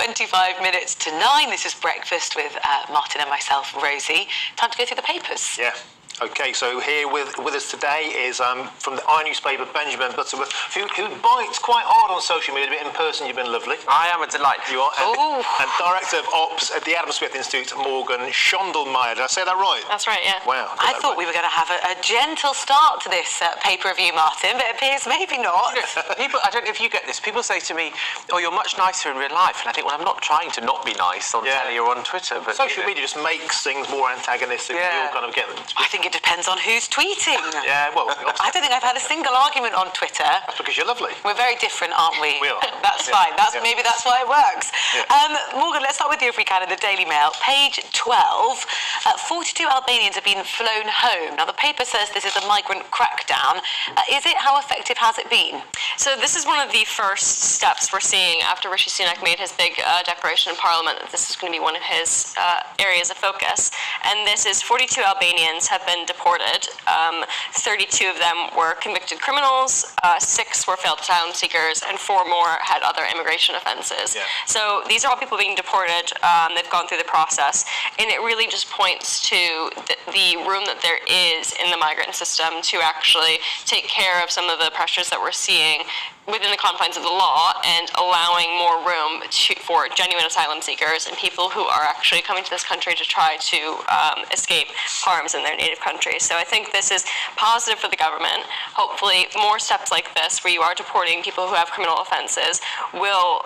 25 minutes to 9. This is Breakfast with Martin and myself, Rosie. Time to go through the papers. Yeah. Okay, so here with us today is from the Iron newspaper, Benjamin Butterworth, who bites quite hard on social media, but in person you've been lovely. I am a delight. You are. And Director of Ops at the Adam Smith Institute, Morgan Schondelmeyer. Did I say that right? That's right, yeah. Wow. I thought we were going to have a gentle start to this paper review, Martin, but it appears maybe not. People, I don't know if you get this, people say to me, oh, you're much nicer in real life, and I think, well, I'm not trying to not be nice on telly or on Twitter. But social media just makes things more antagonistic. Yeah. You all kind of get them. I think it depends on who's tweeting. Yeah, well, I don't think I've had a single argument on Twitter. That's because you're lovely. We're very different, aren't we? We are. That's fine. Maybe that's why it works. Yeah. Morgan, let's start with you if we can in the Daily Mail. Page 12. 42 Albanians have been flown home. Now, the paper says this is a migrant crackdown. Is it? How effective has it been? So this is one of the first steps we're seeing after Rishi Sunak made his big declaration in Parliament that this is going to be one of his areas of focus. And this is 42 Albanians have been deported. 32 of them were convicted criminals, 6 were failed asylum seekers, and 4 more had other immigration offenses. Yeah. So these are all people being deported. They've gone through the process, and it really just points to the room that there is in the migrant system to actually take care of some of the pressures that we're seeing within the confines of the law and allowing more room for genuine asylum seekers and people who are actually coming to this country to try to escape harms in their native country. So I think this is positive for the government. Hopefully more steps like this, where you are deporting people who have criminal offenses, will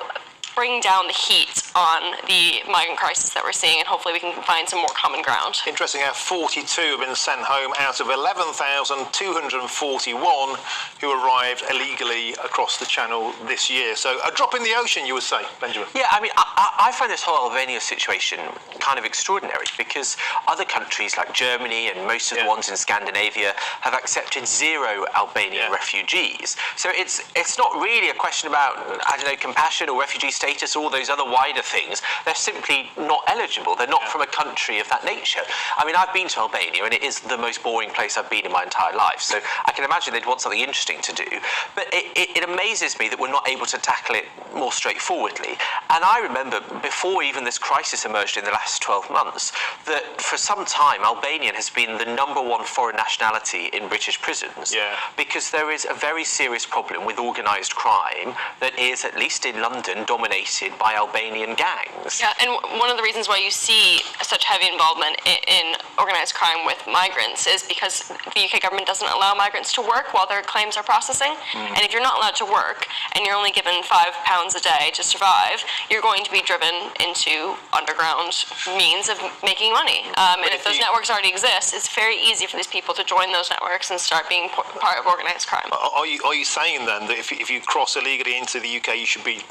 bring down the heat on the migrant crisis that we're seeing, and hopefully we can find some more common ground. Interesting how 42 have been sent home out of 11,241 who arrived illegally across the Channel this year. So a drop in the ocean, you would say, Benjamin? Yeah, I mean, I find this whole Albania situation kind of extraordinary because other countries like Germany and most of the ones in Scandinavia have accepted 0 Albanian refugees. So it's not really a question about, I don't know, compassion or refugee status, all those other wider things. They're simply not eligible. They're not from a country of that nature. I mean, I've been to Albania and it is the most boring place I've been in my entire life. So I can imagine they'd want something interesting to do. But it amazes me that we're not able to tackle it more straightforwardly. And I remember before even this crisis emerged in the last 12 months, that for some time Albanian has been the #1 foreign nationality in British prisons. Because there is a very serious problem with organised crime that is, at least in London, dominated by Albanian gangs. Yeah, and one of the reasons why you see such heavy involvement in organised crime with migrants is because the UK government doesn't allow migrants to work while their claims are processing. And if you're not allowed to work and you're only given £5 a day to survive, you're going to be driven into underground means of making money. And if those networks already exist, it's very easy for these people to join those networks and start being part of organised crime. Are you saying then that if you cross illegally into the UK, you should be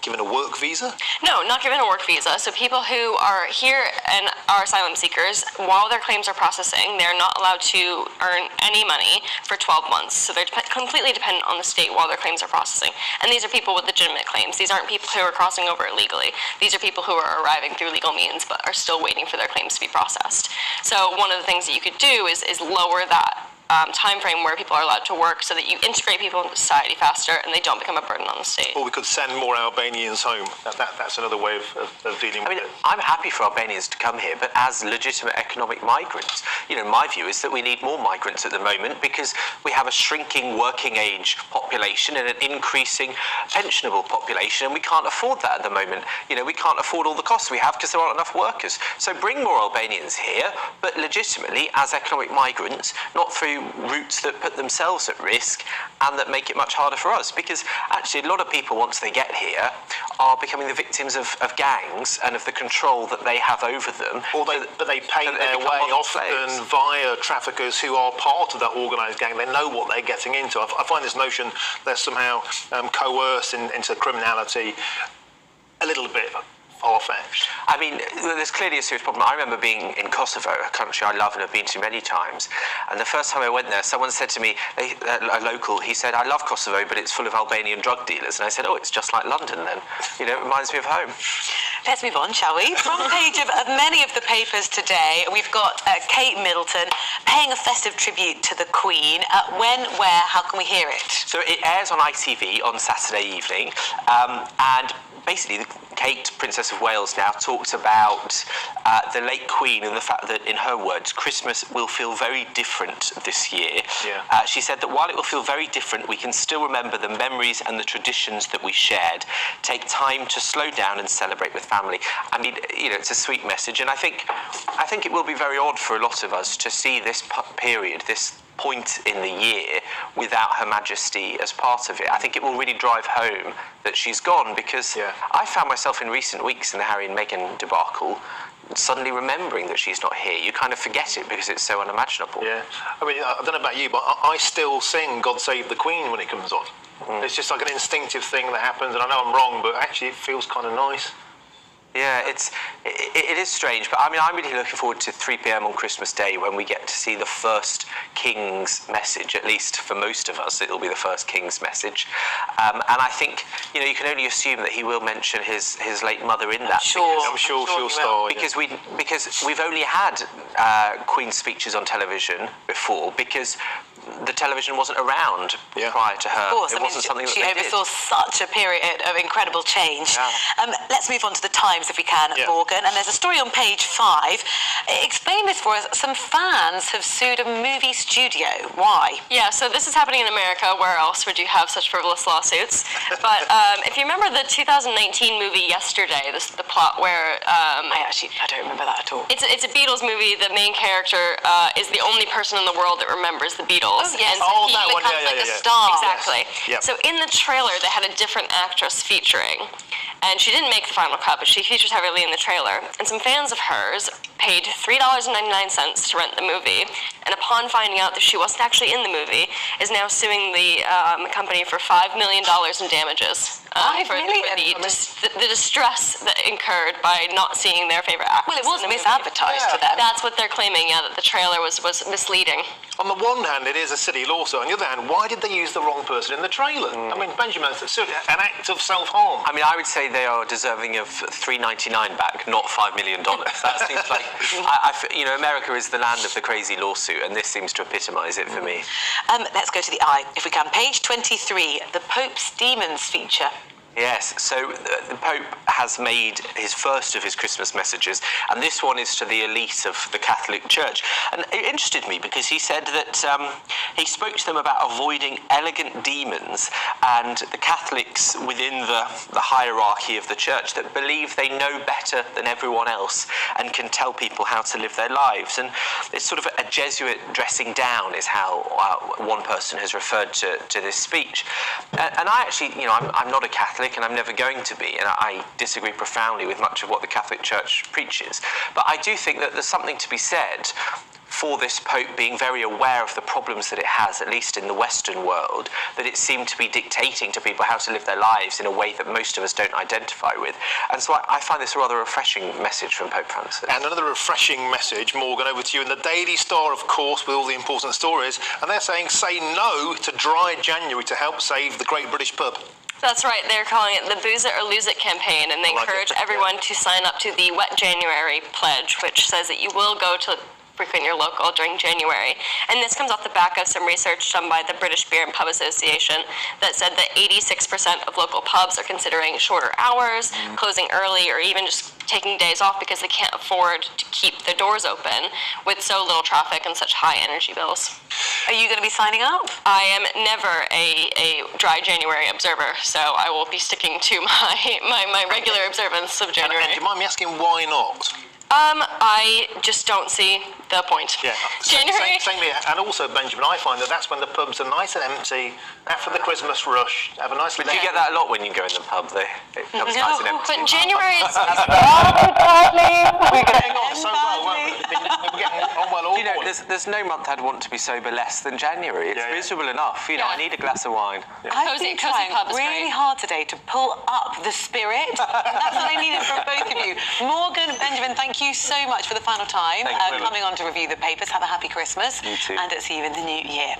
given a work visa? No, not given a work visa. So people who are here and are asylum seekers, while their claims are processing, they're not allowed to earn any money for 12 months. So they're completely dependent on the state while their claims are processing. And these are people with legitimate claims. These aren't people who are crossing over illegally. These are people who are arriving through legal means but are still waiting for their claims to be processed. So one of the things that you could do is lower that time frame where people are allowed to work so that you integrate people into society faster and they don't become a burden on the state. Or we could send more Albanians home. That's another way of dealing with it. I'm happy for Albanians to come here, but as legitimate economic migrants. You know, my view is that we need more migrants at the moment because we have a shrinking working age population and an increasing pensionable population, and we can't afford that at the moment. You know, we can't afford all the costs we have because there aren't enough workers. So bring more Albanians here, but legitimately as economic migrants, not through routes that put themselves at risk and that make it much harder for us, because actually a lot of people, once they get here, are becoming the victims of gangs and of the control that they have over them. But they pay their way often via traffickers who are part of that organised gang. They know what they're getting into. I find this notion they're somehow coerced into criminality a little bit far-fetched. I mean, there's clearly a serious problem. I remember being in Kosovo, a country I love and have been to many times, and the first time I went there, someone said to me, a local, he said, "I love Kosovo, but it's full of Albanian drug dealers." And I said, "Oh, it's just like London then. You know, it reminds me of home." Let's move on, shall we? Front page of many of the papers today, we've got Kate Middleton paying a festive tribute to the Queen. When, where, how can we hear it? So it airs on ITV on Saturday evening, and basically Kate, Princess of Wales, now talked about the late Queen and the fact that, in her words, Christmas will feel very different this year. Yeah. She said that while it will feel very different, we can still remember the memories and the traditions that we shared. Take time to slow down and celebrate with family. I mean, you know, it's a sweet message, and I think it will be very odd for a lot of us to see this period, this point in the year, without Her Majesty as part of it. I think it will really drive home that she's gone, because I found myself in recent weeks in the Harry and Meghan debacle suddenly remembering that she's not here. You kind of forget it because it's so unimaginable. Yeah. I mean, I don't know about you, but I still sing God Save the Queen when it comes on. It's just like an instinctive thing that happens, and I know I'm wrong, but actually it feels kind of nice. Yeah, it is strange, but I mean, I'm really looking forward to 3 p.m. on Christmas Day, when we get to see the first King's message. At least for most of us, it'll be the first King's message, and I think, you know, you can only assume that he will mention his late mother in that. I'm sure she'll start. Because we've only had Queen's speeches on television before, because the television wasn't around prior to her. Of course, it wasn't something that she oversaw such a period of incredible change. Yeah. Let's move on to the Times, if we can, Morgan. And there's a story on page 5. Explain this for us. Some fans have sued a movie studio. Why? Yeah, so this is happening in America. Where else would you have such frivolous lawsuits? But if you remember the 2019 movie Yesterday, the plot where... I don't remember that at all. It's a Beatles movie. The main character is the only person in the world that remembers the Beatles. Oh, yes. And so he that one. becomes like a Yeah. star. Exactly. Yes. So in the trailer, they had a different actress featuring. And she didn't make the final cut, but she features heavily in the trailer. And some fans of hers paid $3.99 to rent the movie. And upon finding out that she wasn't actually in the movie, is now suing the company for $5 million in damages. The distress that incurred by not seeing their favorite actress. Well, it was misadvertised to them. That's what they're claiming, that the trailer was misleading. On the one hand, it is a silly lawsuit. On the other hand, why did they use the wrong person in the trailer? I mean, Benjamin, it's an act of self-harm. I mean, I would say they are deserving of $3.99 back, not $5 million. That seems like, you know, America is the land of the crazy lawsuit, and this seems to epitomise it for me. Let's go to the Eye, if we can. Page 23, the Pope's Demons feature. Yes, so the Pope has made his first of his Christmas messages, and this one is to the elite of the Catholic Church. And it interested me because he said that he spoke to them about avoiding elegant demons and the Catholics within the hierarchy of the Church that believe they know better than everyone else and can tell people how to live their lives. And it's sort of a Jesuit dressing down is how one person has referred to this speech. And I actually, you know, I'm not a Catholic, and I'm never going to be, and I disagree profoundly with much of what the Catholic Church preaches. But I do think that there's something to be said for this Pope being very aware of the problems that it has, at least in the Western world, that it seemed to be dictating to people how to live their lives in a way that most of us don't identify with. And so I find this a rather refreshing message from Pope Francis. And another refreshing message, Morgan, over to you in the Daily Star, of course, with all the important stories, and they're saying, say no to Dry January to help save the Great British Pub. That's right. They're calling it the Booze It or Lose It campaign, and they encourage everyone to sign up to the Wet January pledge, which says that you will go to frequent your local during January. And this comes off the back of some research done by the British Beer and Pub Association that said that 86% of local pubs are considering shorter hours, closing early, or even just taking days off because they can't afford to keep their doors open with so little traffic and such high energy bills. Are you going to be signing up? I am never a dry January observer, so I will be sticking to my regular observance of January. And do you mind me asking why not? I just don't see the point. Yeah, January. same here. And also, Benjamin, I find that that's when the pubs are nice and empty after the Christmas rush. Have a nice. But do you get that a lot when you go in the pub? It comes nice and empty. But January is. We're getting on so well, weren't we? We're getting on well all You know, morning. there's no month I'd want to be sober less than January. It's miserable enough. You know, I need a glass of wine. I've been trying really hard today to pull up the spirit. That's what I needed from both of you. Morgan, Benjamin, thank you so much for the final time Thank you very much. coming on to review the papers. Have a happy Christmas. You too. And see you in the new year.